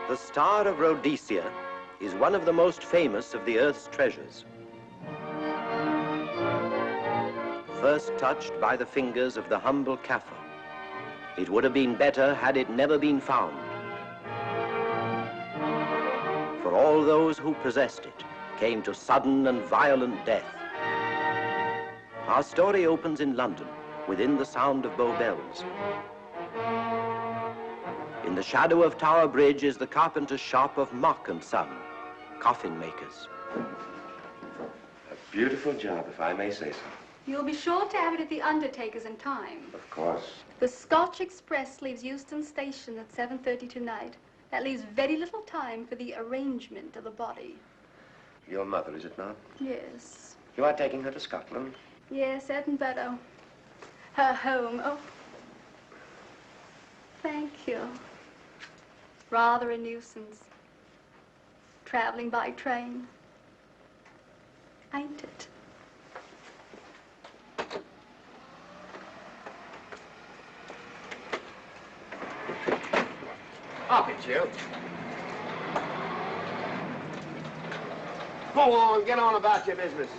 The Star of Rhodesia is one of the most famous of the Earth's treasures. First touched by the fingers of the humble Kaffir, it would have been better had it never been found. For all those who possessed it came to sudden and violent death. Our story opens in London, within the sound of Bow Bells. In the shadow of Tower Bridge is the carpenter's shop of Mock and Son, coffin makers. A beautiful job, if I may say so. You'll be sure to have it at the undertaker's in time. Of course. The Scotch Express leaves Euston Station at 7:30 tonight. That leaves very little time for the arrangement of the body. Your mother, is it not? Yes. You are taking her to Scotland? Yes, Edinburgh. Her home. Oh. Thank you. Rather a nuisance. Traveling by train. Ain't it? Up it, you. Go on, get on about your business.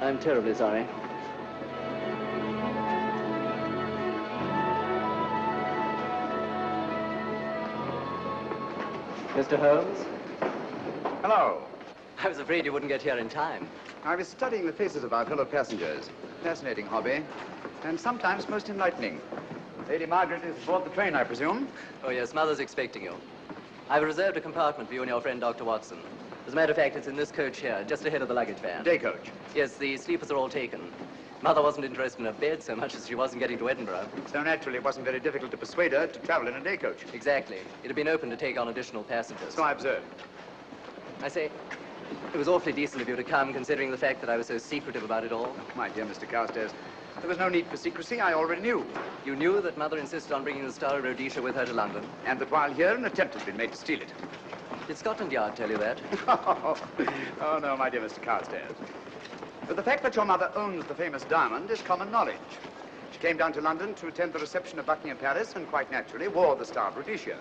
I'm terribly sorry. Mr. Holmes? Hello. I was afraid you wouldn't get here in time. I was studying the faces of our fellow passengers. Fascinating hobby, and sometimes most enlightening. Lady Margaret is aboard the train, I presume? Oh, yes, Mother's expecting you. I've reserved a compartment for you and your friend, Dr. Watson. As a matter of fact, it's in this coach here, just ahead of the luggage van. Day coach? Yes, the sleepers are all taken. Mother wasn't interested in a bed so much as she wasn't getting to Edinburgh. So naturally, it wasn't very difficult to persuade her to travel in a day coach. Exactly. It had been open to take on additional passengers. So I observed. I say, it was awfully decent of you to come, considering the fact that I was so secretive about it all. My dear Mr. Carstairs, there was no need for secrecy. I already knew. You knew that Mother insisted on bringing the Star of Rhodesia with her to London? And that while here, an attempt has been made to steal it. Did Scotland Yard tell you that? Oh, no, my dear Mr. Carstairs. But the fact that your mother owns the famous diamond is common knowledge. She came down to London to attend the reception of Buckingham Palace and quite naturally wore the Star of Rhodesia.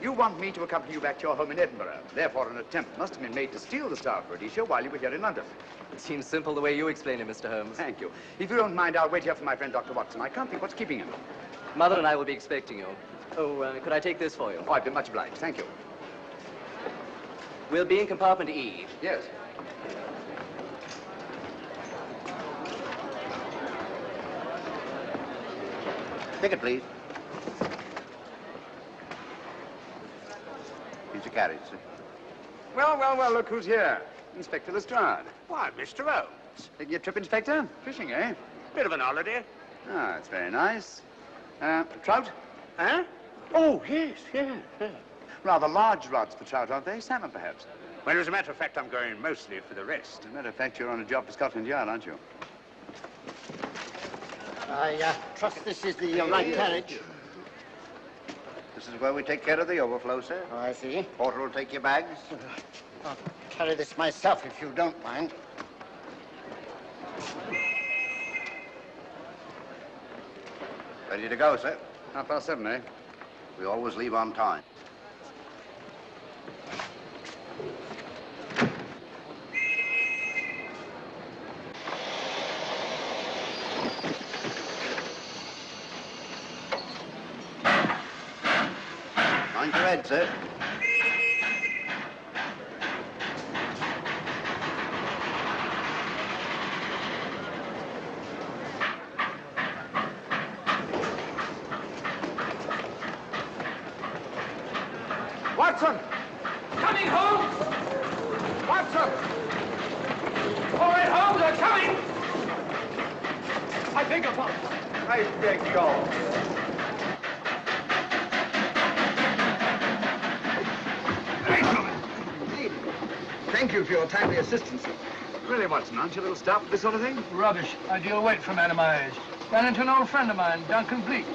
You want me to accompany you back to your home in Edinburgh. Therefore, an attempt must have been made to steal the Star of Rhodesia while you were here in London. It seems simple the way you explain it, Mr. Holmes. Thank you. If you don't mind, I'll wait here for my friend, Dr. Watson. I can't think what's keeping him. Mother and I will be expecting you. Oh, could I take this for you? Oh, I'd be much obliged. Thank you. We'll be in compartment E. Yes. Ticket, please. Here's your carriage, sir. Well, look who's here. Inspector Lestrade. Why, Mr. Holmes. Taking a trip, Inspector? Fishing, eh? Bit of an holiday. Ah, it's very nice. Trout? Huh? Oh, yes. Rather large rods for trout, aren't they? Salmon, perhaps? Well, as a matter of fact, I'm going mostly for the rest. As a matter of fact, you're on a job for Scotland Yard, aren't you? I trust this is the right carriage. This is where we take care of the overflow, sir. Oh, I see. Porter will take your bags. I'll carry this myself if you don't mind. Ready to go, sir? 7:30, eh? We always leave on time. Mind your head, sir. Watson! Coming, Holmes! Watson! All right, Holmes, they're coming! I beg your pardon. I beg yours. Thank you for your timely assistance. Really, Watson, aren't you a little stout with this sort of thing? Rubbish. Ideal weight for a man of my age. Ran into an old friend of mine, Duncan Bleak.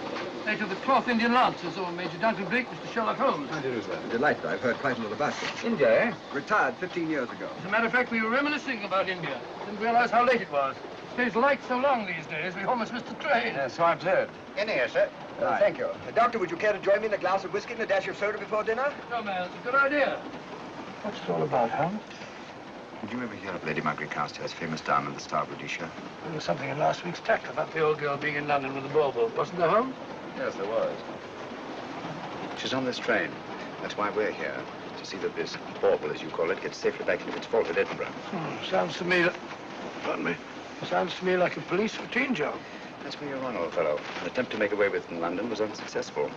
Late of the 12th Indian Lancers, or Major Duncan Bleak, Mr. Sherlock Holmes. How do you do, sir? Delighted. I've heard quite a lot about you. India, eh? Retired 15 years ago. As a matter of fact, we were reminiscing about India. Didn't realize how late it was. Stays light so long these days, we almost missed the train. Yes, so I observed. In here, sir. Thank you. Doctor, would you care to join me in a glass of whiskey and a dash of soda before dinner? No, man, it's a good idea. What's it all about, Holmes? Did you ever hear of Lady Margaret Carstairs' famous diamond, the Star of Rhodesia? There was something in last week's text about the old girl being in London with the bauble, wasn't there, Holmes? Yes, there was. She's on this train. That's why we're here. To see that this bauble, as you call it, gets safely back into its vault at Edinburgh. Sounds to me... Pardon me. Sounds to me like a police routine job. That's where you're wrong, old fellow. An attempt to make away with it in London was unsuccessful.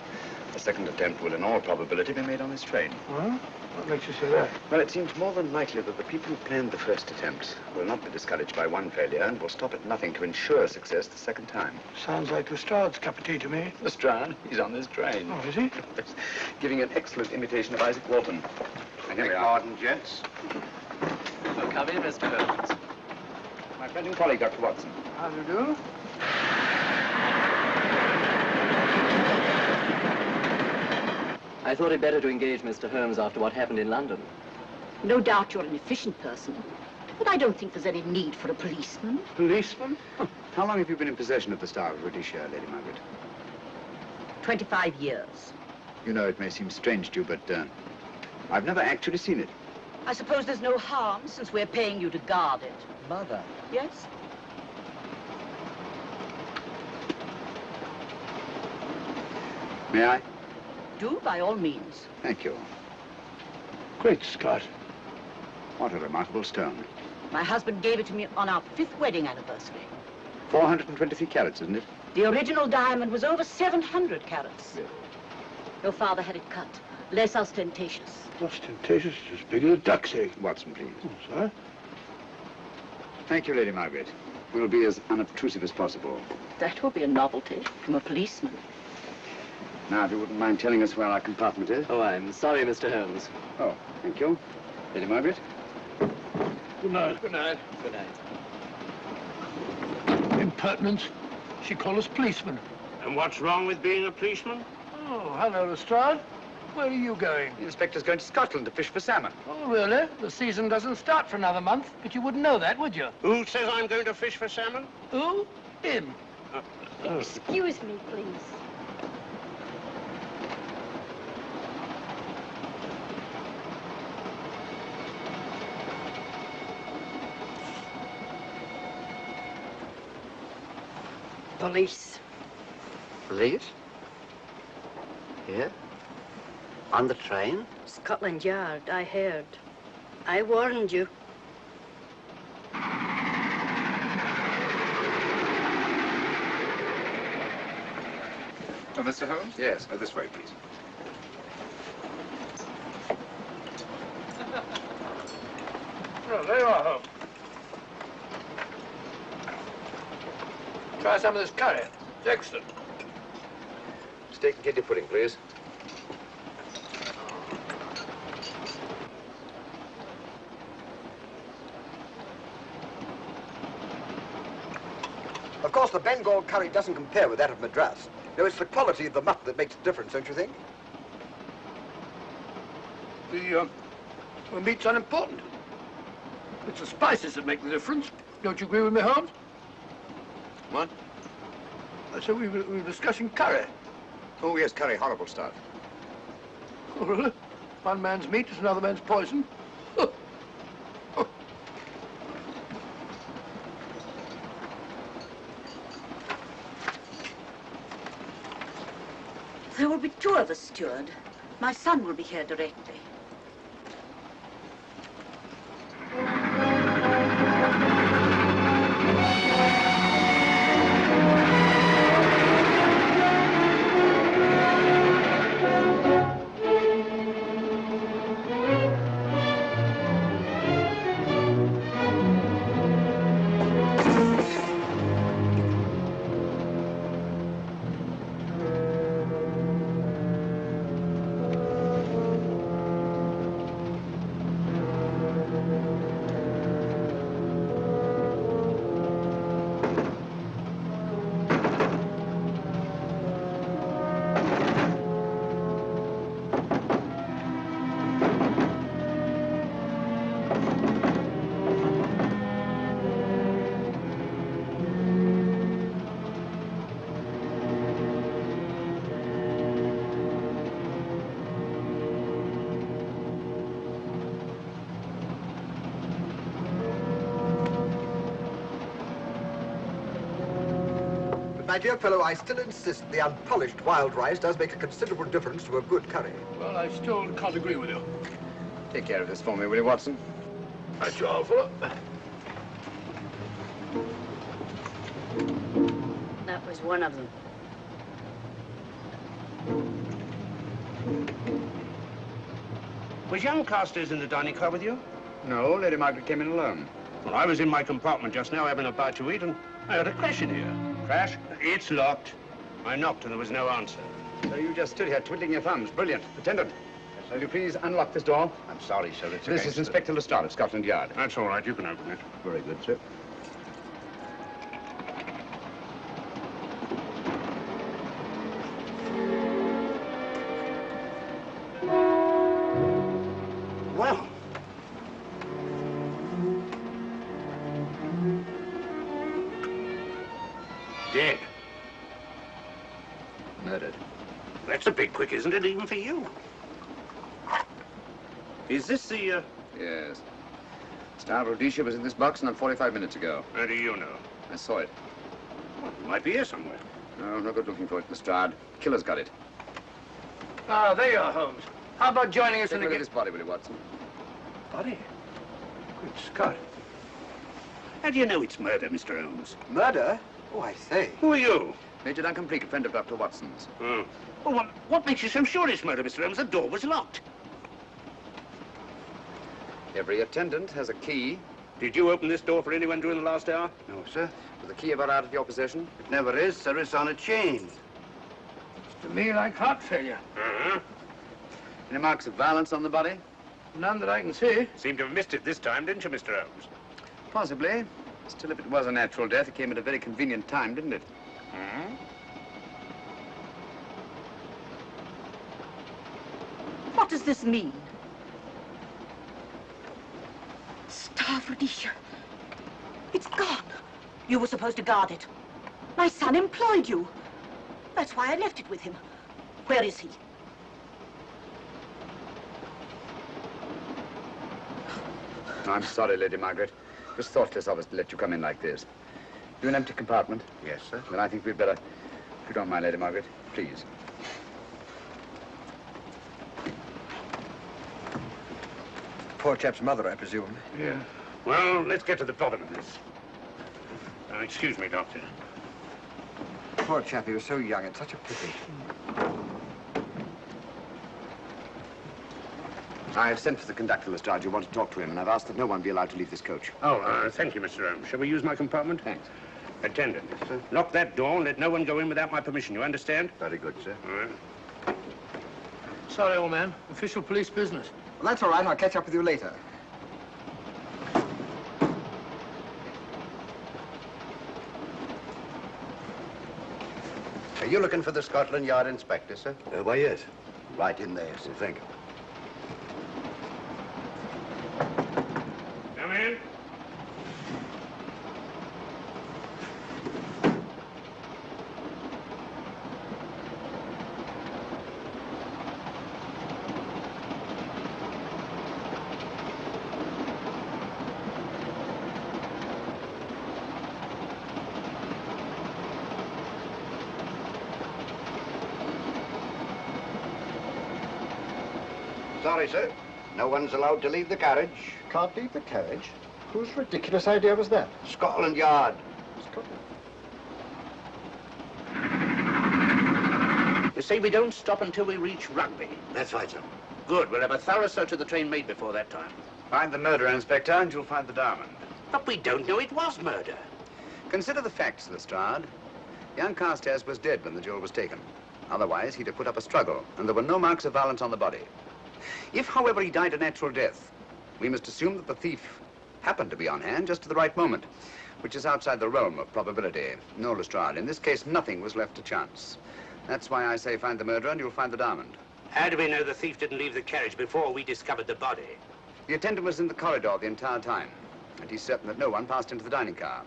A second attempt will, in all probability, be made on this train. Well, what makes you say that? Well, it seems more than likely that the people who planned the first attempt will not be discouraged by one failure and will stop at nothing to ensure success the second time. Sounds like Lestrade's cup of tea to me. Lestrade? He's on this train. Oh, is he? Giving an excellent imitation of Isaac Walton. And here we are. Pardon, gents. Oh, come in, Mr. Holmes. My friend and colleague, Dr. Watson. How do you do? I thought it better to engage Mr. Holmes after what happened in London. No doubt you're an efficient person, but I don't think there's any need for a policeman. Policeman? How long have you been in possession of the Star of Rhodesia, Lady Margaret? 25 years. You know, it may seem strange to you, but I've never actually seen it. I suppose there's no harm since we're paying you to guard it. Mother. Yes? May I? Do, by all means. Thank you. Great Scott. What a remarkable stone. My husband gave it to me on our 5th wedding anniversary. 423 carats, isn't it? The original diamond was over 700 carats. Yeah. Your father had it cut, less ostentatious. Ostentatious, as big as a duck's egg. Watson, please. Oh, sir? Thank you, Lady Margaret. We'll be as unobtrusive as possible. That will be a novelty from a policeman. Now, if you wouldn't mind telling us where our compartment is. Oh, I'm sorry, Mr. Holmes. Oh, thank you. Lady Margaret? Good night. Good night. Good night. Impertinence. She called us policemen. And what's wrong with being a policeman? Oh, hello, Lestrade. Where are you going? The inspector's going to Scotland to fish for salmon. Oh, really? The season doesn't start for another month, but you wouldn't know that, would you? Who says I'm going to fish for salmon? Who? Him. Excuse me, please. Police. Police? Here? On the train? Scotland Yard, I heard. I warned you. Oh, Mr. Holmes? Yes. This way, please. Oh, there you are, Holmes. Try some of this curry. It's excellent. Steak and kidney pudding, please. Of course, the Bengal curry doesn't compare with that of Madras. No, it's the quality of the mutton that makes the difference, don't you think? The meat's unimportant. It's the spices that make the difference. Don't you agree with me, Holmes? What? I said we were discussing curry. Oh, yes, curry, horrible stuff. Oh, really? One man's meat is another man's poison. There will be 2 of us, steward. My son will be here directly. my dear fellow, I still insist the unpolished wild rice does make a considerable difference to a good curry. Well, I still can't agree with you. Take care of this for me, will you, Watson? That's your offer. That was one of them. Was young Carstairs in the dining car with you? No, Lady Margaret came in alone. Well, I was in my compartment just now having a bite to eat, and I heard a crash in here. Crash? It's locked. I knocked, and there was no answer. So you just stood here twiddling your thumbs. Brilliant. Attendant, will you please unlock this door? I'm sorry, sir. It's This is Inspector Lestrade of Scotland Yard. That's all right. You can open it. Very good, sir. Well, Dead. Murdered. That's a bit quick, isn't it, even for you? Is this the, Yes. Star Rhodesia was in this box not 45 minutes ago. How do you know? I saw it. Well, it might be here somewhere. No, no good looking for it, Lestrade. Killer's got it. Ah, there you are, Holmes. How about joining us Take in a the look at this body, will you, Watson? Body? Good Scott. How do you know it's murder, Mr. Holmes? Murder? Oh, I say. Who are you? Major Duncan Bleak, a friend of Dr. Watson's. Oh. Well, what makes you so sure it's murder, Mr. Holmes? The door was locked. Every attendant has a key. Did you open this door for anyone during the last hour? no, sir. With the key ever out of your possession? It never is, sir. It's on a chain. To me, like heart failure. Uh-huh. Any marks of violence on the body? None that I can see. Seemed to have missed it this time, didn't you, Mr. Holmes? Possibly. Still, if it was a natural death, it came at a very convenient time, didn't it? Hmm? What does this mean? Star Rhodesia. It's gone. You were supposed to guard it. My son employed you. That's why I left it with him. Where is he? I'm sorry, Lady Margaret. It was thoughtless of us to let you come in like this. You an empty compartment? Yes, sir. Then I think we'd better, if you don't mind, Lady Margaret, please. Poor chap's mother, I presume. Yeah. Well, let's get to the bottom of this. Excuse me, Doctor. Poor chap, he was so young. It's such a pity. I've sent for the conductor, Lestrade. You want to talk to him, and I've asked that no one be allowed to leave this coach. Oh, thank you, Mr. Holmes. Shall we use my compartment? Thanks. Attendant, lock that door and let no one go in without my permission. You understand? Very good, sir. All right. Sorry, old man. Official police business. Well, that's all right. I'll catch up with you later. Are you looking for the Scotland Yard inspector, sir? Why, yes. Right in there, sir. Thank you. Come in. Sorry, sir. No one's allowed to leave the carriage. Can't leave the carriage? Whose ridiculous idea was that? Scotland Yard. You see, we don't stop until we reach Rugby. That's right, sir. Good. We'll have a thorough search of the train made before that time. Find the murderer, Inspector, and you'll find the diamond. But we don't know it was murder. Consider the facts, Lestrade. Young Carstairs was dead when the jewel was taken. Otherwise, he'd have put up a struggle, and there were no marks of violence on the body. If, however, he died a natural death, we must assume that the thief happened to be on hand just at the right moment, which is outside the realm of probability. No, Lestrade, in this case, nothing was left to chance. That's why I say find the murderer and you'll find the diamond. How do we know the thief didn't leave the carriage before we discovered the body? The attendant was in the corridor the entire time, and he's certain that no one passed into the dining car.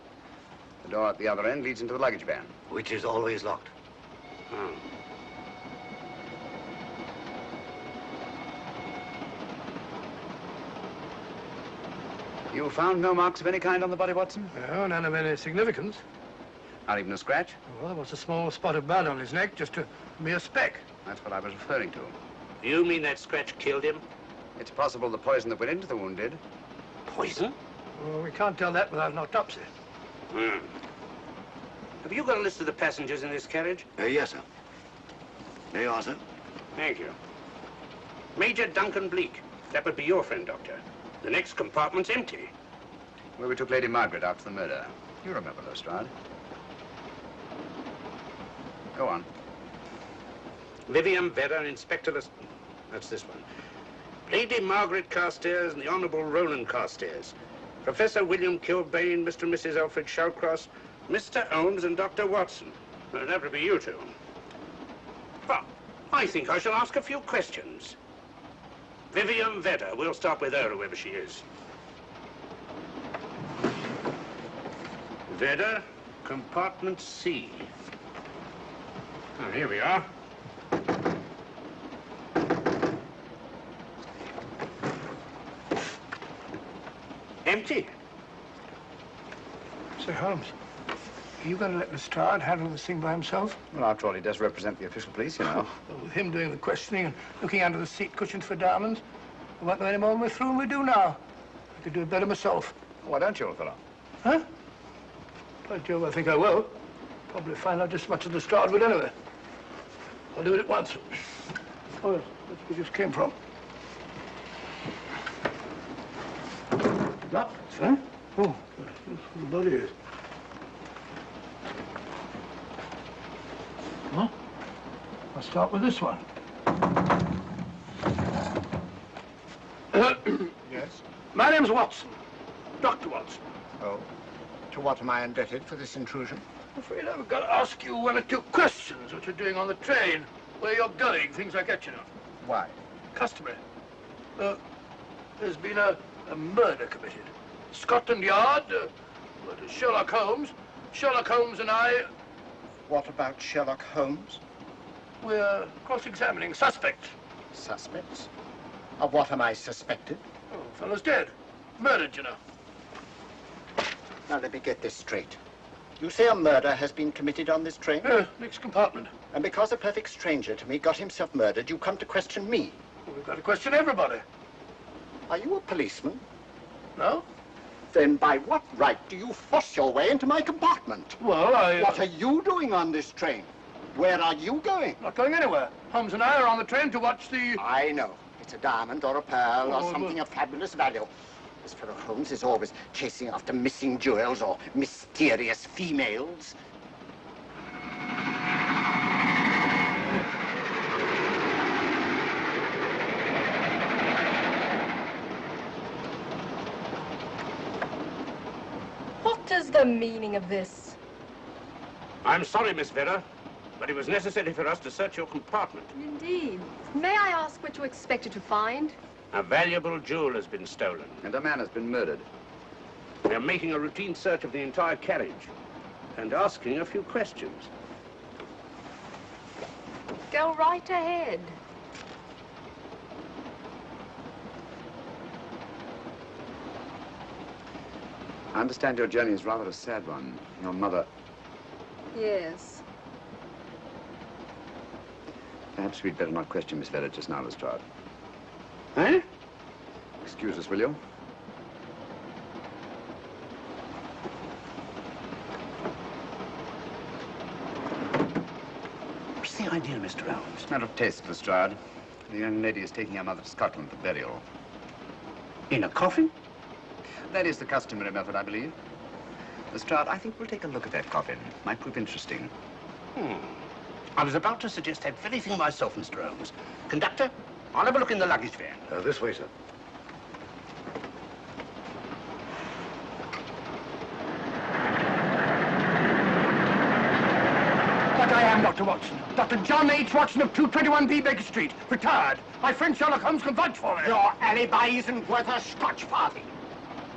The door at the other end leads into the luggage van. Which is always locked. Oh. You found no marks of any kind on the body, Watson? No, none of any significance. Not even a scratch? Well, there was a small spot of blood on his neck, just a mere speck. That's what I was referring to. You mean that scratch killed him? It's possible the poison that went into the wound did. Poison? Well, we can't tell that without an autopsy. Hmm. Have you got a list of the passengers in this carriage? Yes, sir. There you are, sir. Thank you. Major Duncan Bleak. That would be your friend, Doctor. The next compartment's empty. Where we took Lady Margaret after the murder. You remember, Lestrade. Go on. Vivian Vedder, Inspector That's this one. Lady Margaret Carstairs and the Honourable Roland Carstairs. Professor William Kilbane, Mr. and Mrs. Alfred Shawcross, Mr. Holmes and Dr. Watson. Well, that would be you two. Well, I think I shall ask a few questions. Vivian Vedder. We'll start with her, whoever she is. Vedder, compartment C. Oh, here we are. Empty. Say, Holmes, are you going to let Lestrade handle this thing by himself? Well, after all, he does represent the official police, you know. Well, with him doing the questioning and looking under the seat cushions for diamonds, I won't know any more than we're through and we do now. I could do it better myself. Why don't you, old fellow? Huh? By Jove, I think I will. Probably find out just as much as Lestrade would anyway. I'll do it at once. Oh, yes, that's where we just came from. Locked, huh? Oh, good. Who the bloody is? Huh? I'll start with this one. Yes? My name's Watson. Dr. Watson. Oh. To what am I indebted for this intrusion? I'm afraid I've got to ask you one or two questions. What you're doing on the train, where you're going, things like that, you know. Why? Customary. There's been a murder committed. Scotland Yard, Sherlock Holmes. Sherlock Holmes and I, What about Sherlock Holmes? we're cross-examining suspects. Suspects? Of what am I suspected? Oh, fellow's dead. Murdered, you know. Now, let me get this straight. You say a murder has been committed on this train? Next compartment. And because a perfect stranger to me got himself murdered, you come to question me? Well, we've got to question everybody. Are you a policeman? No? Then by what right do you force your way into my compartment? Well, What are you doing on this train? Where are you going? Not going anywhere. Holmes and I are on the train to watch the... I know. It's a diamond or a pearl Oh, or something of fabulous value. This fellow Holmes is always chasing after missing jewels or mysterious females. What is the meaning of this? I'm sorry, Miss Vedder, but it was necessary for us to search your compartment. Indeed. May I ask what you expected to find? A valuable jewel has been stolen. And a man has been murdered. We are making a routine search of the entire carriage and asking a few questions. Go right ahead. I understand your journey is rather a sad one. Your mother... Yes. Perhaps we'd better not question Miss Vedder just now, Lestrade. Eh? Excuse us, will you? What's the idea, Mr. Holmes? It's a matter of taste, Lestrade. The young lady is taking her mother to Scotland for burial. In a coffin? That is the customary method, I believe. Lestrade, I think we'll take a look at that coffin. Might prove interesting. I was about to suggest that very thing myself, Mr. Holmes. Conductor, I'll have a look in the luggage van. This way, sir. But I am Dr. Watson. Dr. John H. Watson of 221B Baker Street. Retired. My friend Sherlock Holmes can vouch for me. Your alibi isn't worth a Scotch party.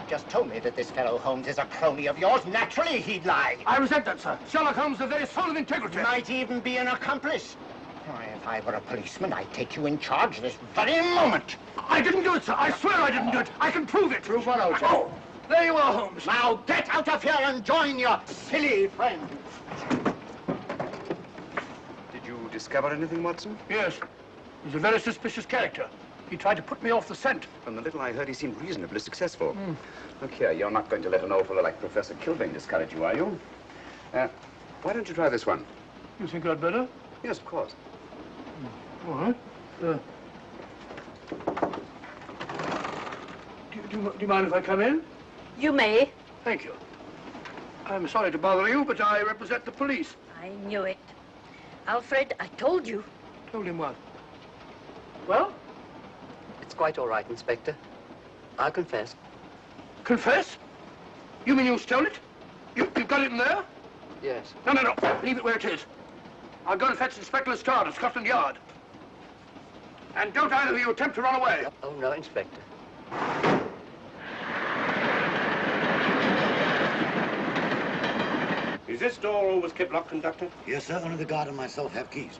Just told me that this fellow Holmes is a crony of yours. Naturally, he'd lie. I resent that, sir. Sherlock Holmes is the very soul of integrity. Might even be an accomplice. Why, if I were a policeman, I'd take you in charge this very moment. I didn't do it, sir. I swear I didn't do it. I can prove it. Prove what, old chap? Oh, There you are, Holmes. Now get out of here and join your silly friends. Did you discover anything, Watson? Yes. He's a very suspicious character. He tried to put me off the scent. From the little I heard, he seemed reasonably successful. Look here, you're not going to let an old fellow like Professor Kilbane discourage you, are you? Why don't you try this one? You think I'd better? Yes, of course. All right. Do you mind if I come in? You may. Thank you. I'm sorry to bother you, but I represent the police. I knew it. Alfred, I told you. Told him what? Well? It's quite all right, Inspector. I'll confess. Confess? You mean you stole it? You've got it in there? Yes. No. Leave it where it is. I'll go and fetch Inspector Lestrade at Scotland Yard. And don't either of you attempt to run away. Oh, no, Inspector. Is this door always kept locked, Conductor? Yes, sir. Only the guard and myself have keys.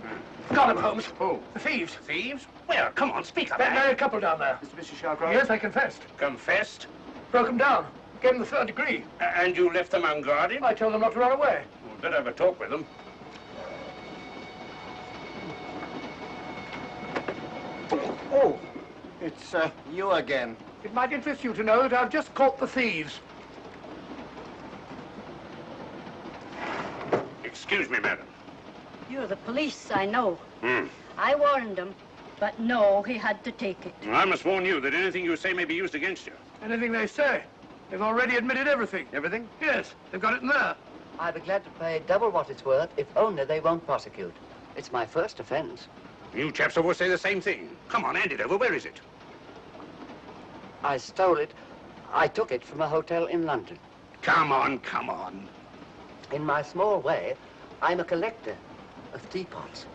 Got him, Holmes. Who? The thieves. Thieves? Where? Come on, speak up. That married couple down there. Mr. Sherlock? Yes, I confessed. Confessed? Broke them down. Gave them the 3rd degree. And you left them unguarded? I told them not to run away. We'd better have a talk with them. Oh, it's you again. It might interest you to know that I've just caught the thieves. Excuse me, madam. You're the police, I know. Hmm. I warned him, but no, he had to take it. I must warn you that anything you say may be used against you. Anything they say. They've already admitted everything. Everything? Yes, they've got it in there. I'd be glad to pay double what it's worth if only they won't prosecute. It's my first offense. You chaps always say the same thing. Come on, hand it over. Where is it? I stole it. I took it from a hotel in London. Come on. In my small way, I'm a collector of teapots.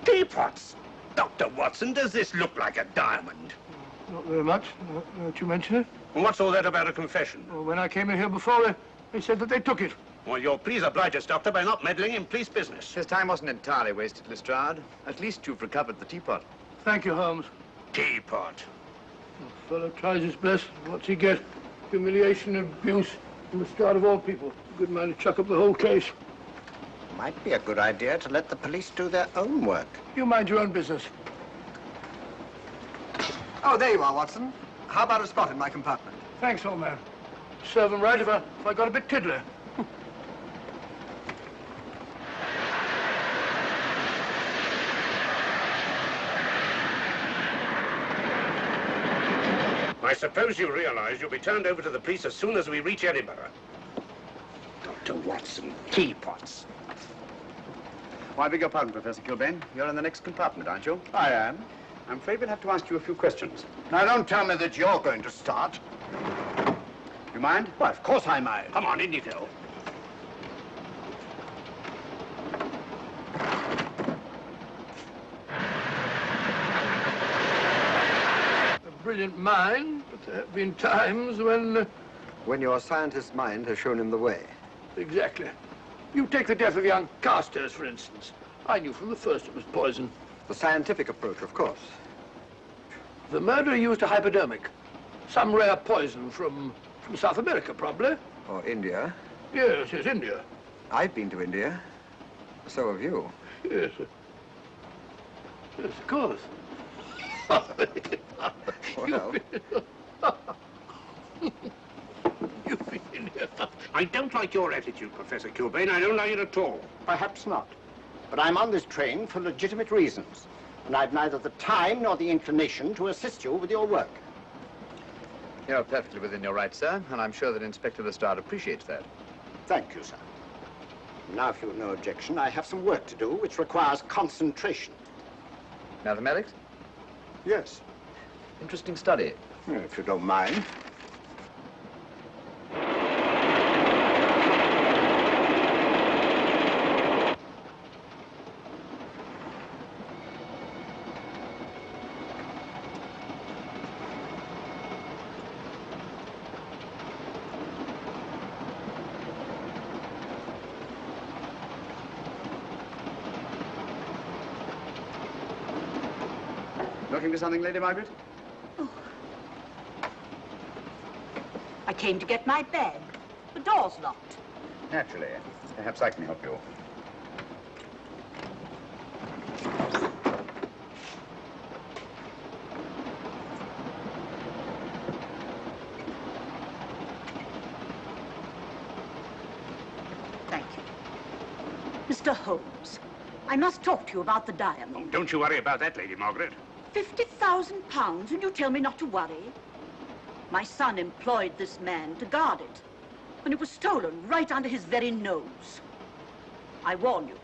Teapots? Dr. Watson, does this look like a diamond? Not very much, now that you mention it. And what's all that about a confession? Well, when I came in here before, they said that they took it. Well, you'll please oblige us, Doctor, by not meddling in police business. His time wasn't entirely wasted, Lestrade. At least you've recovered the teapot. Thank you, Holmes. Teapot. The fellow tries his best. What's he get? Humiliation and abuse from the start of all people. A good man to chuck up the whole case. Might be a good idea to let the police do their own work. You mind your own business. Oh, there you are, Watson. How about a spot in my compartment? Thanks, old man. Serve him right if I got a bit tiddler. I suppose you realize you'll be turned over to the police as soon as we reach Edinburgh. Dr. Watson, teapots. Well, I beg your pardon, Professor Kilbane. You're in the next compartment, aren't you? I am. I'm afraid we'll have to ask you a few questions. Now, don't tell me that you're going to start. You mind? Well, of course I mind. Come on, in you go. A brilliant mind, but there have been times when... When your scientist's mind has shown him the way. Exactly. You take the death of young Carstairs, for instance. I knew from the first it was poison. The scientific approach, of course. The murderer used a hypodermic. Some rare poison from South America, probably. Or India. Yes, India. I've been to India. So have you. Yes. Yes, of course. Well, You've been in here. I don't like your attitude, Professor Kilbane. I don't like it at all. Perhaps not. But I'm on this train for legitimate reasons. And I've neither the time nor the inclination to assist you with your work. You're perfectly within your rights, sir, and I'm sure that Inspector Lestrade appreciates that. Thank you, sir. Now, if you've no objection, I have some work to do which requires concentration. Mathematics? Yes. Interesting study. If you don't mind. Looking for something, Lady Margaret? came to get my bag. The door's locked. Naturally. Perhaps I can help you. Thank you. Mr. Holmes, I must talk to you about the diamond. Oh, don't you worry about that, Lady Margaret. £50,000, and you tell me not to worry? My son employed this man to guard it, and it was stolen right under his very nose. I warn you,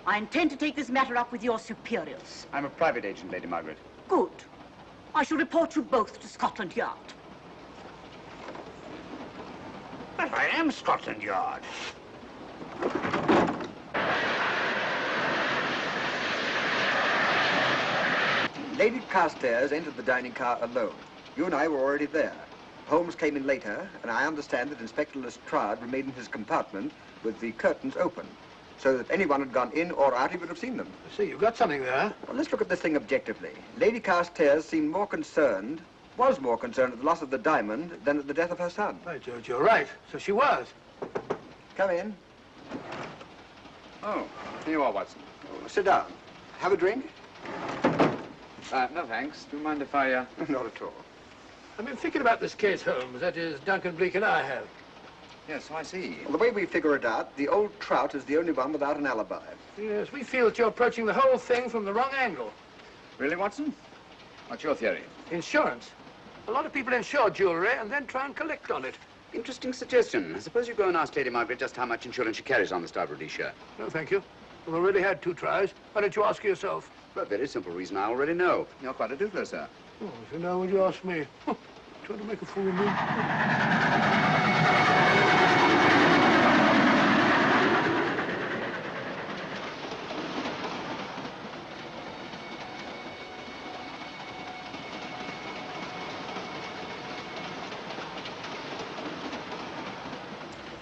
I intend to take this matter up with your superiors. I'm a private agent, Lady Margaret. Good. I shall report you both to Scotland Yard. But I am Scotland Yard. Lady Carstairs entered the dining car alone. You and I were already there. Holmes came in later, and I understand that Inspector Lestrade remained in his compartment with the curtains open, so that if anyone had gone in or out, he would have seen them. I see, you've got something there. Well, let's look at this thing objectively. Lady Carstairs seemed more concerned, was more concerned at the loss of the diamond than at the death of her son. Right, George, you're right. So she was. Come in. Oh, here you are, Watson. Oh, sit down. Have a drink? No, thanks. Do you mind if I, Not at all. I've been thinking about this case, Holmes. That is, Duncan Bleak and I have. Yes, so I see. Well, the way we figure it out, the old trout is the only one without an alibi. Yes, we feel that you're approaching the whole thing from the wrong angle. Really, Watson? What's your theory? Insurance. A lot of people insure jewelry and then try and collect on it. Interesting suggestion. I suppose you go and ask Lady Margaret just how much insurance she carries on the Starboard Rhodesia. No, thank you. We've already had 2 tries. Why don't you ask her yourself? For a very simple reason I already know. You're quite a doodler, sir. Oh, if you know, would you ask me? Trying to make a fool of me.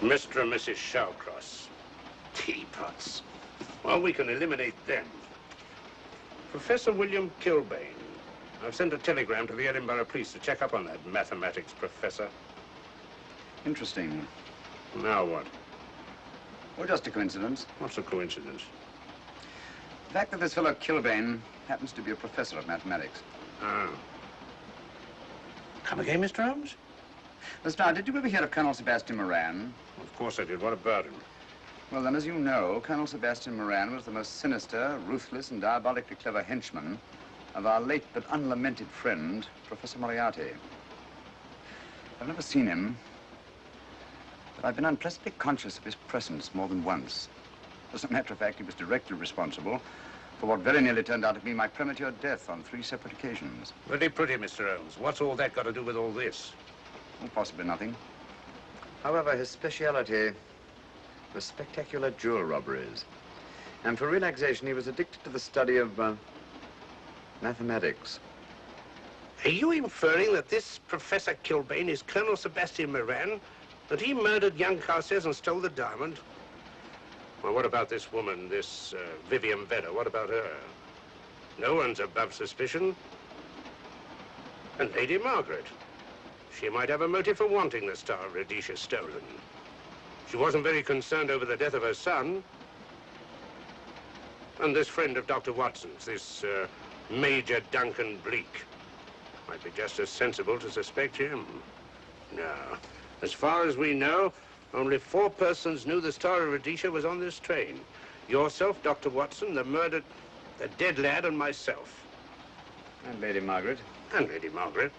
Mr. and Mrs. Shawcross. Teapots. Well, we can eliminate them. Professor William Kilbane. I've sent a telegram to the Edinburgh police to check up on that mathematics professor. Interesting. Now what? Well, just a coincidence. What's a coincidence? The fact that this fellow Kilbane happens to be a professor of mathematics. Ah. Come again, Mr. Holmes? Lestrade, did you ever hear of Colonel Sebastian Moran? Of course I did. What about him? Well, then, as you know, Colonel Sebastian Moran was the most sinister, ruthless, and diabolically clever henchman of our late but unlamented friend, Professor Moriarty. I've never seen him, but I've been unpleasantly conscious of his presence more than once. As a matter of fact, he was directly responsible for what very nearly turned out to be my premature death on 3 separate occasions. Very pretty, Mr. Holmes. What's all that got to do with all this? Well, possibly nothing. However, his speciality was spectacular jewel robberies. And for relaxation, he was addicted to the study of mathematics. Are you inferring that this Professor Kilbane is Colonel Sebastian Moran? That he murdered young Carstairs and stole the diamond? Well, what about this woman, this Vivian Vedder? What about her? No one's above suspicion. And Lady Margaret. She might have a motive for wanting the Star of Rhodesia stolen. She wasn't very concerned over the death of her son. And this friend of Dr. Watson's, this Major Duncan Bleak, might be just as sensible to suspect him. No. As far as we know, only 4 persons knew the Star of Rhodesia was on this train. Yourself, Dr. Watson, the dead lad, and myself. And Lady Margaret. And Lady Margaret.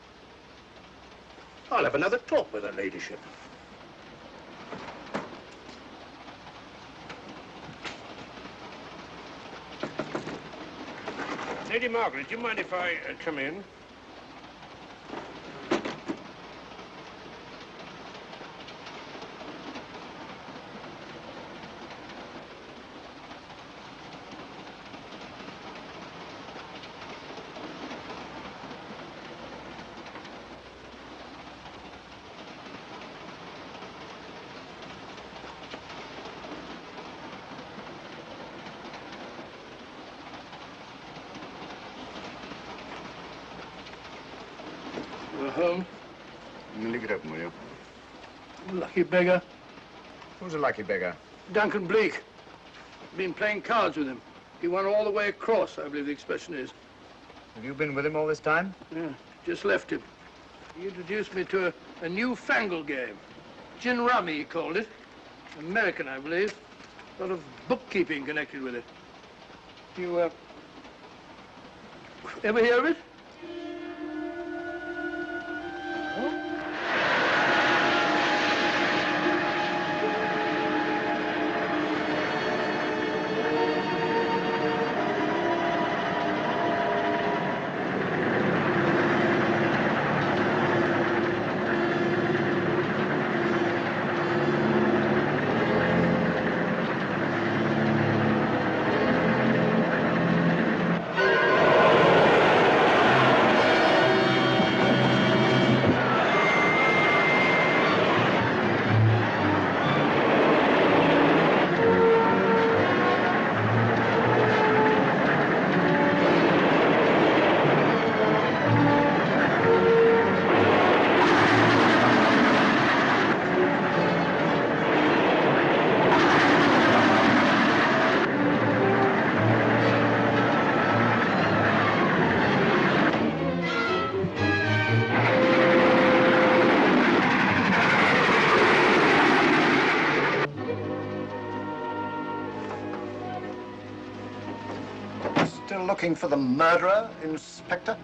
I'll have another talk with her ladyship. Lady Margaret, do you mind if I come in? Home? Leave it open, will you? Lucky beggar. Who's a lucky beggar? Duncan Bleak. Been playing cards with him. He won all the way across, I believe the expression is. Have you been with him all this time? Yeah, just left him. He introduced me to a newfangled game. Gin rummy, he called it. American, I believe. A lot of bookkeeping connected with it. You, ever hear of it? Still looking for the murderer, Inspector?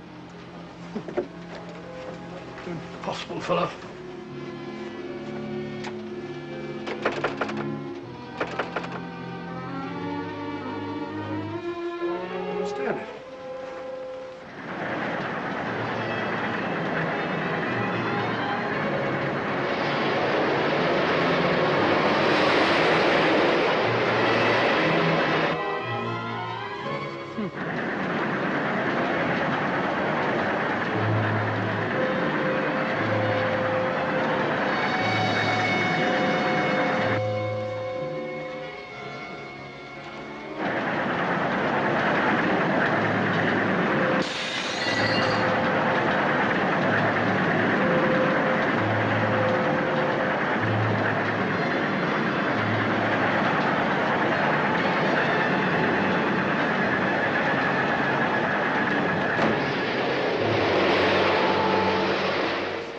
Impossible, fellow. Understand it.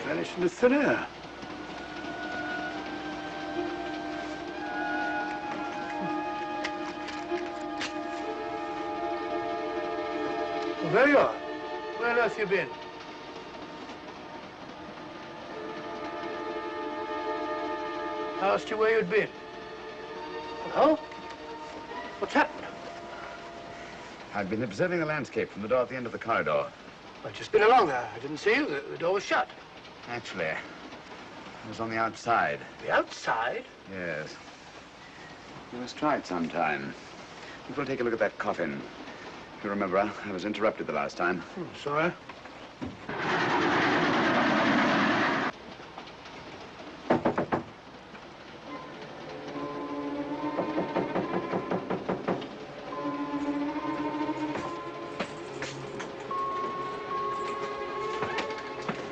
Vanished into thin air. Well, there you are. Where on earth you been? I asked you where you'd been. Hello? What's happened? I've been observing the landscape from the door at the end of the corridor. I've just been along there. I didn't see you. The door was shut. Actually, I was on the outside. The outside? Yes. We must try it sometime. If we'll take a look at that coffin. You remember, I was interrupted the last time. Sorry.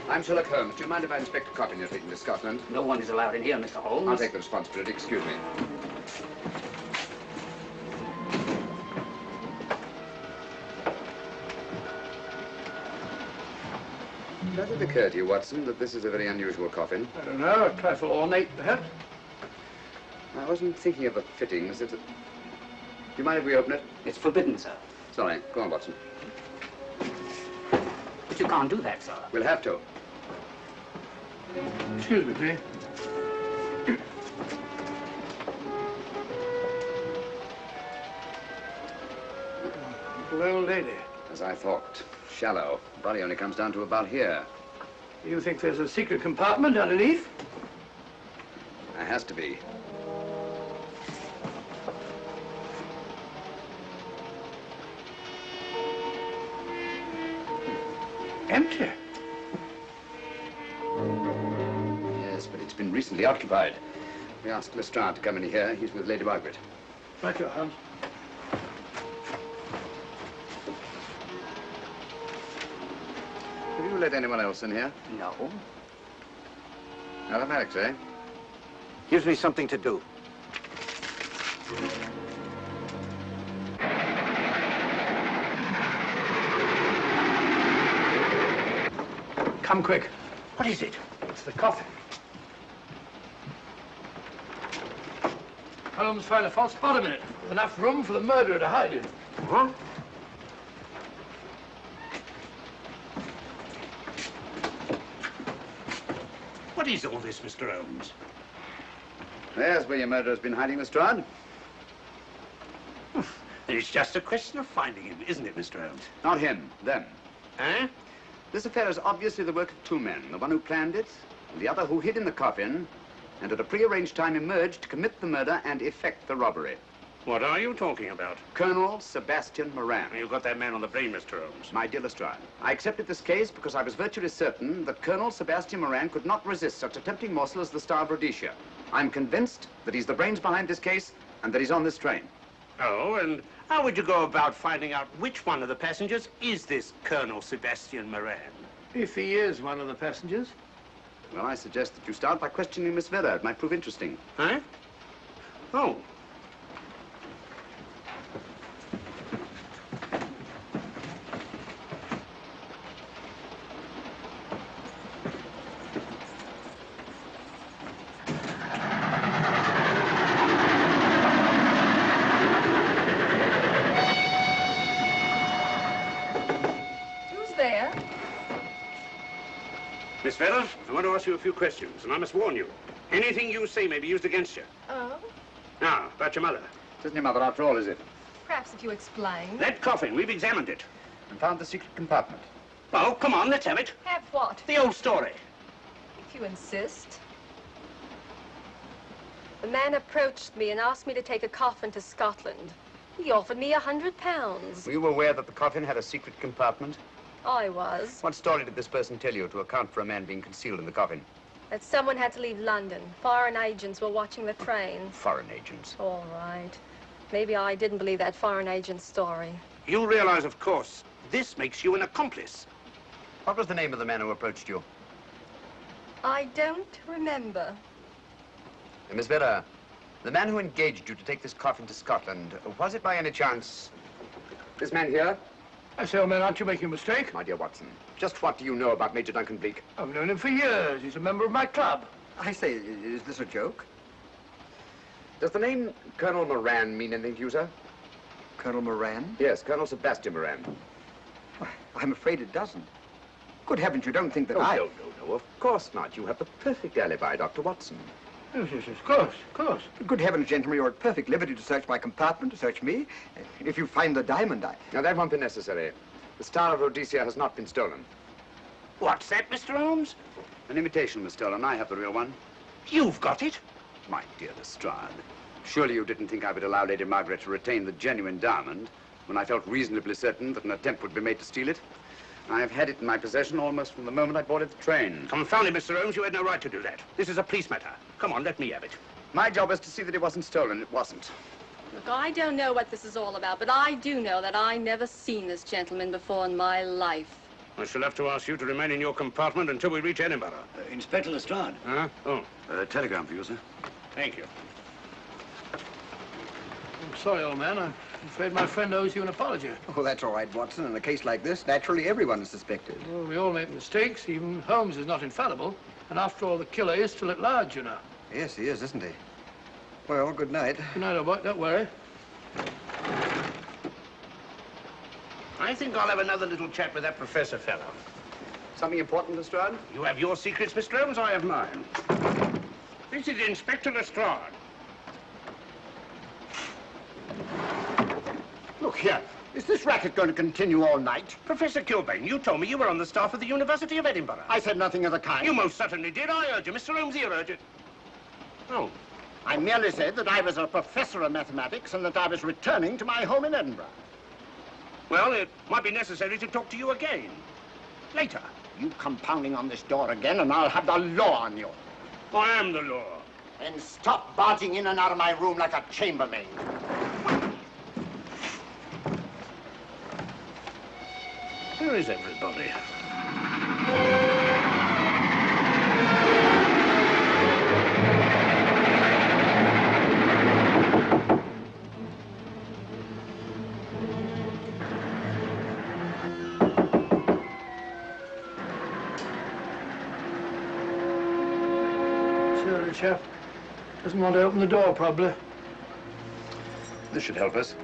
I'm Sherlock Holmes. Do you mind if I inspect a coffin you're taking to Scotland? No one is allowed in here, Mr. Holmes. I'll take the responsibility. Excuse me. Does it occur to you, Watson, that this is a very unusual coffin? I don't know. A trifle ornate, perhaps. I wasn't thinking of the fittings. Do you mind if we open it? It's forbidden, sir. Sorry. Go on, Watson. But you can't do that, sir. We'll have to. Excuse me, please. Little old lady. As I thought. Shallow. Body only comes down to about here. You think there's a secret compartment underneath? There has to be. Empty. Yes, but it's been recently occupied. We asked Lestrade to come in here. He's with Lady Margaret. Right here, Holmes. Have you let anyone else in here? No. Mathematics, eh? Gives me something to do. Come quick. What is it? It's the coffin. Holmes found a false bottom in it. Enough room for the murderer to hide in. Huh? What is all this, Mr. Holmes? There's where your murderer's been hiding, Lestrade. It's just a question of finding him, isn't it, Mr. Holmes? Not him, them. Eh? This affair is obviously the work of two men, the one who planned it, and the other who hid in the coffin, and at a prearranged time emerged to commit the murder and effect the robbery. What are you talking about? Colonel Sebastian Moran. You got that man on the brain, Mr. Holmes. My dear Lestrade, I accepted this case because I was virtually certain that Colonel Sebastian Moran could not resist such a tempting morsel as the Star of Rhodesia. I'm convinced that he's the brains behind this case and that he's on this train. Oh, and how would you go about finding out which one of the passengers is this Colonel Sebastian Moran? If he is one of the passengers. Well, I suggest that you start by questioning Miss Vera. It might prove interesting. Huh? Oh. Miss Vera, I want to ask you a few questions, and I must warn you. Anything you say may be used against you. Oh? Now, about your mother. It isn't your mother after all, is it? Perhaps if you explain. That coffin, we've examined it. And found the secret compartment. Oh, come on, let's have it. Have what? The old story. If you insist. The man approached me and asked me to take a coffin to Scotland. He offered me £100. Were you aware that the coffin had a secret compartment? I was. What story did this person tell you to account for a man being concealed in the coffin? That someone had to leave London. Foreign agents were watching the train. Foreign agents. All right. Maybe I didn't believe that foreign agent story. You realize, of course, this makes you an accomplice. What was the name of the man who approached you? I don't remember. Miss Vera, the man who engaged you to take this coffin to Scotland, was it by any chance this man here? I say, old man, aren't you making a mistake? My dear Watson, just what do you know about Major Duncan Bleak? I've known him for years. He's a member of my club. I say, is this a joke? Does the name Colonel Moran mean anything to you, sir? Colonel Moran? Yes, Colonel Sebastian Moran. I'm afraid it doesn't. Good heavens, you don't think that No, I... of course not. You have the perfect alibi, Dr. Watson. Yes, of course, of course. Good heavens, gentlemen, you're at perfect liberty to search my compartment, to search me. If you find the diamond, Now, that won't be necessary. The Star of Rhodesia has not been stolen. What's that, Mr. Holmes? An imitation was stolen. I have the real one. You've got it? My dear Lestrade, surely you didn't think I would allow Lady Margaret to retain the genuine diamond when I felt reasonably certain that an attempt would be made to steal it? I have had it in my possession almost from the moment I boarded the train. Confound it, Mr. Holmes, you had no right to do that. This is a police matter. Come on, let me have it. My job is to see that it wasn't stolen. It wasn't. Look, I don't know what this is all about, but I do know that I never seen this gentleman before in my life. I shall have to ask you to remain in your compartment until we reach Edinburgh. Inspector Lestrade. Huh? Oh. Telegram for you, sir. Thank you. I'm sorry, old man. I'm afraid my friend owes you an apology. Oh, that's all right, Watson. In a case like this, naturally everyone is suspected. Well, we all make mistakes. Even Holmes is not infallible. And after all, the killer is still at large, you know. Yes, he is, isn't he? Well, good night. Good night, old boy. Don't worry. I think I'll have another little chat with that professor fellow. Something important, Lestrade? You have your secrets, Mr. Holmes, I have mine. This is Inspector Lestrade. Look here. Is this racket going to continue all night? Professor Kilbane, you told me you were on the staff of the University of Edinburgh. I said nothing of the kind. You most certainly did. I urge you. Mr. Holmes here urged it. Oh. I merely said that I was a professor of mathematics and that I was returning to my home in Edinburgh. Well, it might be necessary to talk to you again. Later. You come pounding on this door again and I'll have the law on you. I am the law. Then stop barging in and out of my room like a chambermaid. Where is everybody? The chap doesn't want to open the door, probably. This should help us.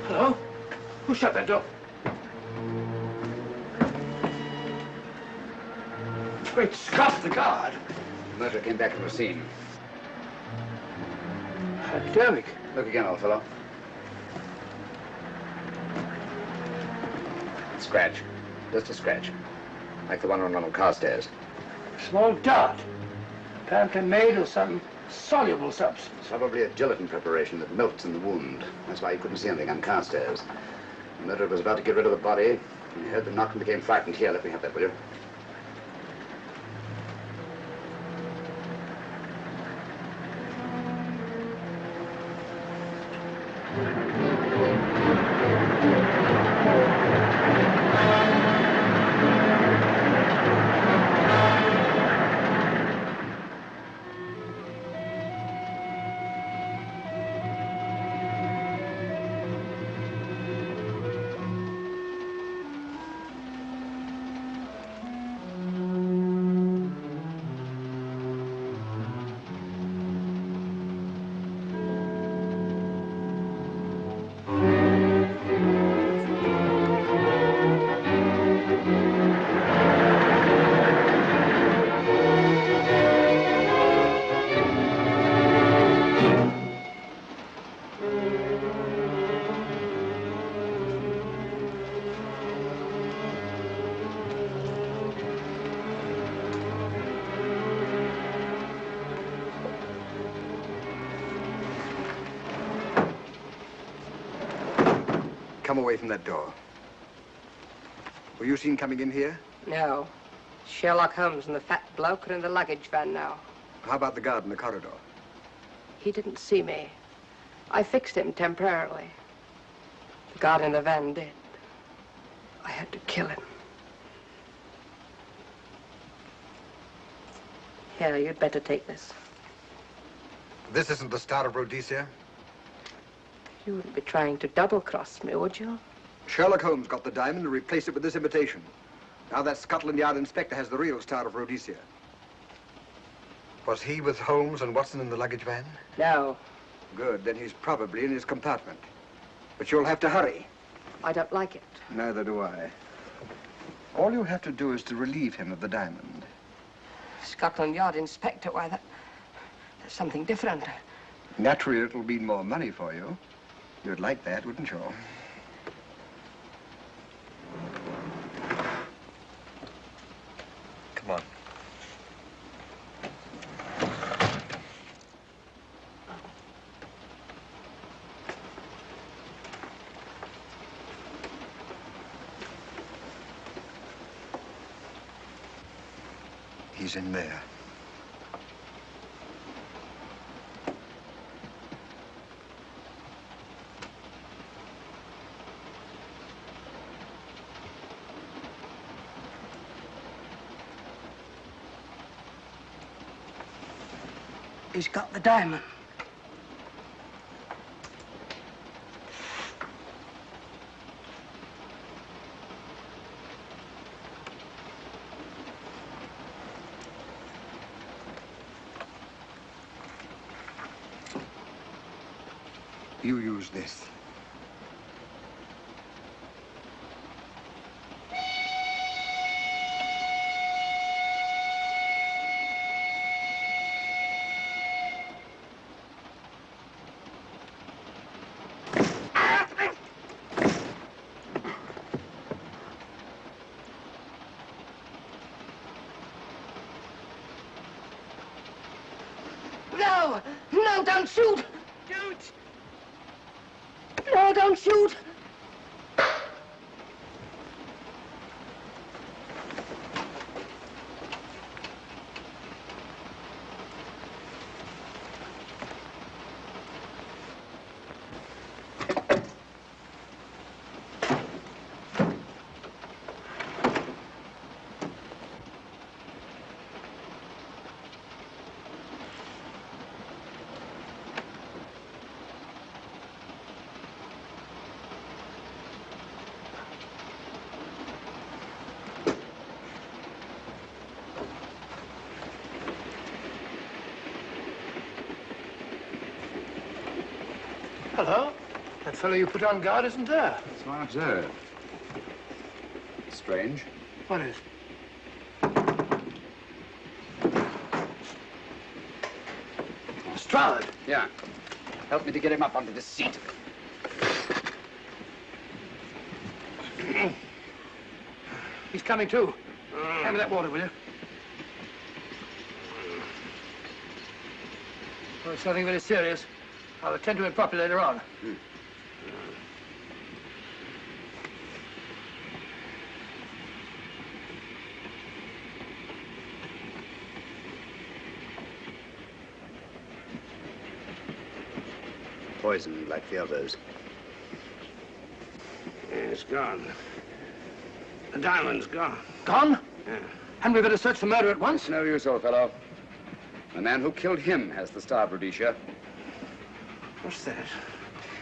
Hello? Who shut that door? Great Scott, the guard. The murderer came back to the scene. Derrick. Look again, old fellow. Scratch. Just a scratch. Like the one on one of Carstairs. Small dot. Apparently made of some soluble substance. Probably a gelatin preparation that melts in the wound. That's why you couldn't see anything on Carstairs. The murderer was about to get rid of the body. He heard the knock and became frightened. Here, let me have that, will you? Come away from that door. Were you seen coming in here? No. Sherlock Holmes and the fat bloke are in the luggage van now. How about the guard in the corridor? He didn't see me. I fixed him temporarily. The guard in the van did. I had to kill him. Here, you'd better take this. This isn't the Star of Rhodesia? You wouldn't be trying to double-cross me, would you? Sherlock Holmes got the diamond and replaced it with this imitation. Now that Scotland Yard inspector has the real Star of Rhodesia. Was he with Holmes and Watson in the luggage van? No. Good, then he's probably in his compartment. But you'll have to hurry. I don't like it. Neither do I. All you have to do is to relieve him of the diamond. Scotland Yard inspector, why, that's something different. Naturally, it'll mean more money for you. You'd like that, wouldn't you? Come on. He's in there. He's got the diamond. You use this. No! No, don't shoot! Don't! No, don't shoot! Hello. That fellow you put on guard isn't there. So I observe. Strange. What is? Stroud. Yeah. Help me to get him up onto this seat. He's coming too. Hand me that water, will you? Well, it's nothing very serious. I'll attend to it properly later on. Poisoned like the others. Yeah, it's gone. The diamond's gone. Gone? Yeah. Hadn't we better search the murder at once? It's no use, old fellow. The man who killed him has the star, Rhodesia. What's that?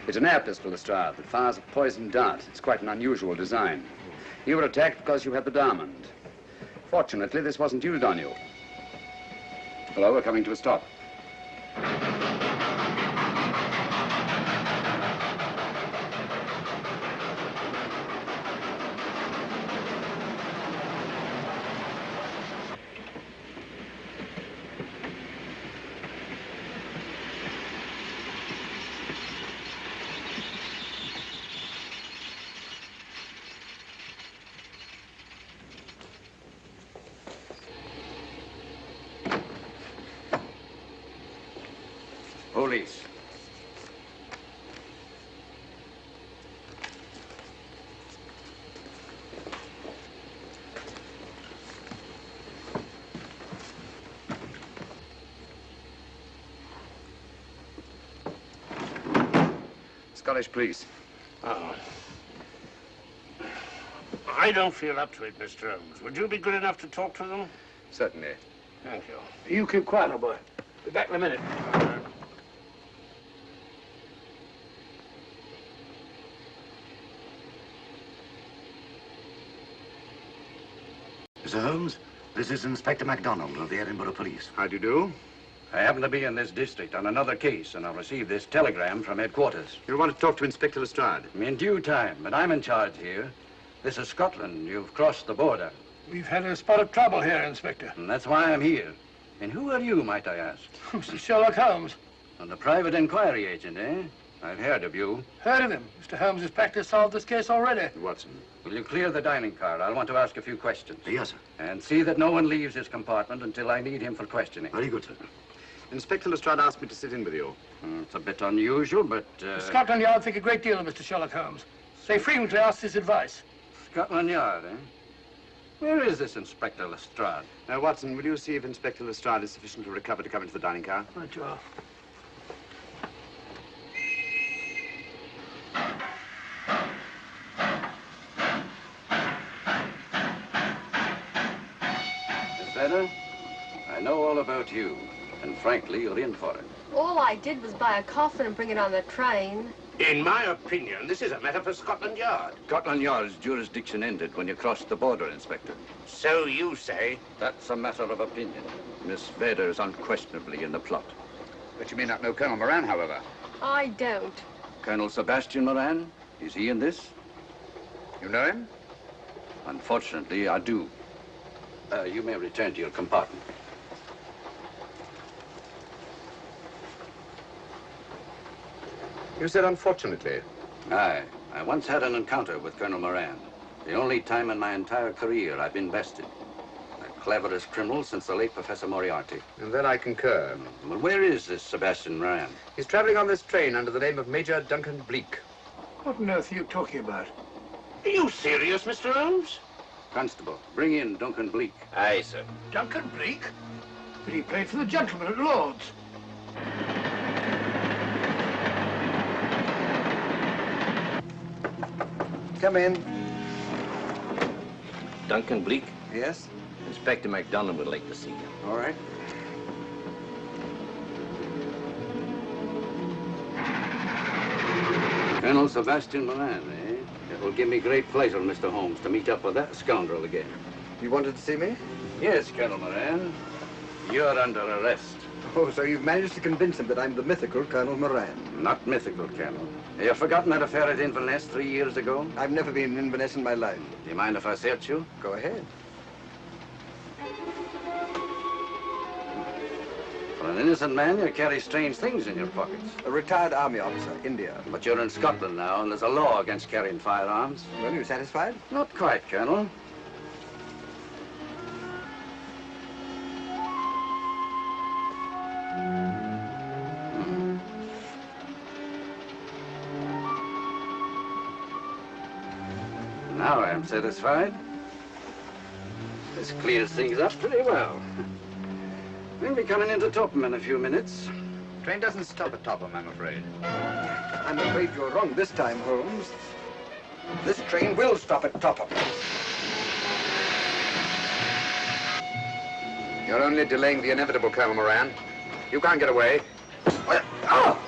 It's an air pistol, Lestrade, that fires a poisoned dart. It's quite an unusual design. You were attacked because you had the diamond. Fortunately, this wasn't used on you. Hello, we're coming to a stop. Police. Scottish police. Oh. I don't feel up to it, Mr. Holmes. Would you be good enough to talk to them? Certainly. Thank you. You keep quiet, old boy. Be back in a minute. Mr. Holmes, this is Inspector MacDonald of the Edinburgh Police. How do you do? I happen to be in this district on another case, and I've received this telegram from headquarters. You want to talk to Inspector Lestrade? In due time, but I'm in charge here. This is Scotland. You've crossed the border. We've had a spot of trouble here, Inspector. And that's why I'm here. And who are you, might I ask? Mr. Sherlock Holmes. And the private inquiry agent, eh? I've heard of you. Heard of him. Mr. Holmes has practically solved this case already. Watson. Will you clear the dining car? I'll want to ask a few questions. Yes, sir. And see that no one leaves his compartment until I need him for questioning. Very good, sir. Inspector Lestrade asked me to sit in with you. It's a bit unusual, but... Scotland Yard think a great deal of Mr. Sherlock Holmes. They frequently ask his advice. Scotland Yard, eh? Where is this Inspector Lestrade? Watson, will you see if Inspector Lestrade is sufficiently recovered to come into the dining car? Right, you are. Miss Vedder, I know all about you, and frankly, you're in for it. All I did was buy a coffin and bring it on the train. In my opinion, this is a matter for Scotland Yard. Scotland Yard's jurisdiction ended when you crossed the border, Inspector. So you say? That's a matter of opinion. Miss Vedder is unquestionably in the plot. But you may not know Colonel Moran, however. I don't. Colonel Sebastian Moran, is he in this? You know him? Unfortunately, I do. You may return to your compartment. You said unfortunately. Aye. I once had an encounter with Colonel Moran. The only time in my entire career I've been bested. The cleverest criminal since the late Professor Moriarty. And that I concur. Well, where is this Sebastian Moran? He's traveling on this train under the name of Major Duncan Bleak. What on earth are you talking about? Are you serious, Mr. Holmes? Constable, bring in Duncan Bleak. Aye, sir. Duncan Bleak? But he played for the gentleman at Lord's. Come in. Duncan Bleak? Yes? Inspector MacDonald would like to see you. All right. Colonel Sebastian Moran, eh? It will give me great pleasure, Mr. Holmes, to meet up with that scoundrel again. You wanted to see me? Yes, Colonel Moran. You're under arrest. Oh, so you've managed to convince him that I'm the mythical Colonel Moran. Not mythical, Colonel. Have you forgotten that affair at Inverness 3 years ago? I've never been in Inverness in my life. Do you mind if I search you? Go ahead. For an innocent man, you carry strange things in your pockets. A retired army officer, India. But you're in Scotland now, and there's a law against carrying firearms. Well, you satisfied? Not quite, Colonel. Now I am satisfied. This clears things up pretty well. We'll be coming into Topham in a few minutes. Train doesn't stop at Topham, I'm afraid. I'm afraid you're wrong this time, Holmes. This train will stop at Topham. You're only delaying the inevitable, Colonel Moran. You can't get away. Oh!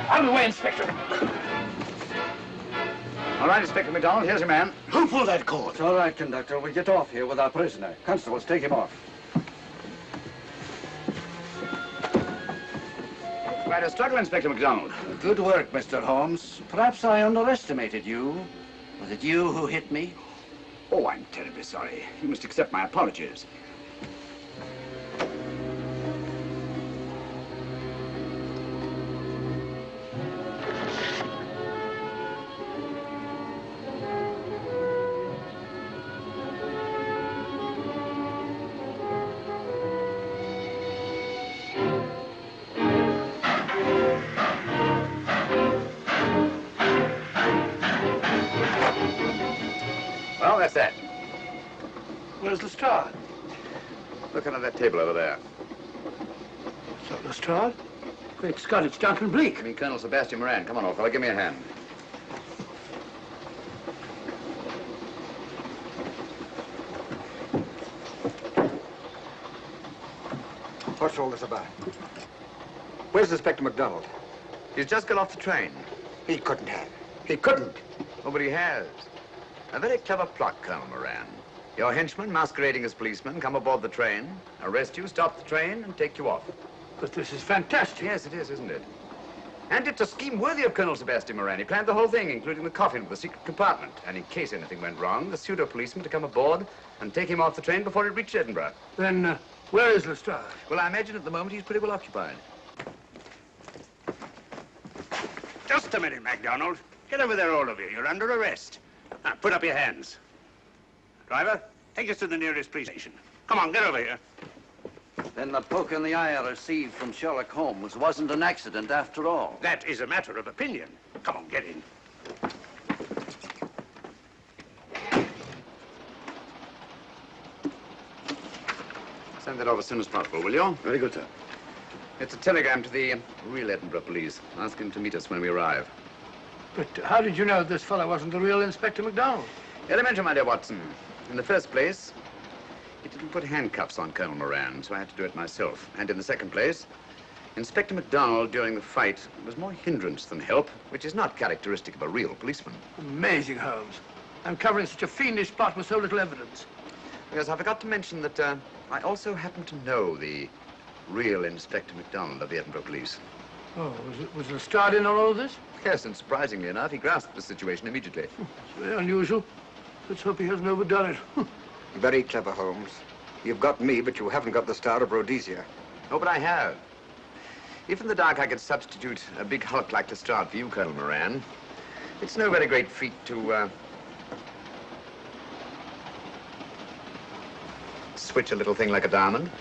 Out of the way, Inspector. All right, Inspector MacDonald, here's your man. Who pulled that cord? It's all right, Conductor. We'll get off here with our prisoner. Constables, take him off. Quite a struggle, Inspector MacDonald. Good work, Mr. Holmes. Perhaps I underestimated you. Was it you who hit me? Oh, I'm terribly sorry. You must accept my apologies. Well, that's that. Where's Lestrade? Look under that table over there. Is that Lestrade? Great Scott, it's Duncan Bleak. I mean, Colonel Sebastian Moran. Come on, old fella, give me a hand. What's all this about? Where's Inspector MacDonald? He's just got off the train. He couldn't have. He couldn't. Oh, but he has. A very clever plot, Colonel Moran. Your henchmen, masquerading as policemen, come aboard the train, arrest you, stop the train, and take you off. But this is fantastic. Yes, it is, isn't it? And it's a scheme worthy of Colonel Sebastian Moran. He planned the whole thing, including the coffin of the secret compartment. And in case anything went wrong, the pseudo-policeman to come aboard and take him off the train before it reached Edinburgh. Then, where is Lestrade? Well, I imagine at the moment he's pretty well occupied. Just a minute, MacDonald. Get over there, all of you. You're under arrest. Now, put up your hands. Driver, take us to the nearest police station. Come on, get over here. Then the poke in the eye I received from Sherlock Holmes wasn't an accident after all. That is a matter of opinion. Come on, get in. Send that off as soon as possible, will you? Very good, sir. It's a telegram to the real Edinburgh police, asking to meet us when we arrive. But how did you know this fellow wasn't the real Inspector MacDonald? Elementary, my dear Watson. In the first place, he didn't put handcuffs on Colonel Moran, so I had to do it myself. And in the second place, Inspector MacDonald, during the fight, was more hindrance than help, which is not characteristic of a real policeman. Amazing, Holmes. I'm covering such a fiendish plot with so little evidence. Yes, I forgot to mention that I also happen to know the real Inspector MacDonald of the Edinburgh Police. Oh, was Lestrade in on all of this? Yes, and surprisingly enough, he grasped the situation immediately. It's very unusual. Let's hope he hasn't overdone it. Very clever, Holmes. You've got me, but you haven't got the Star of Rhodesia. Oh, but I have. If in the dark I could substitute a big hulk like Lestrade for you, Colonel Moran, it's no very great feat to, switch a little thing like a diamond.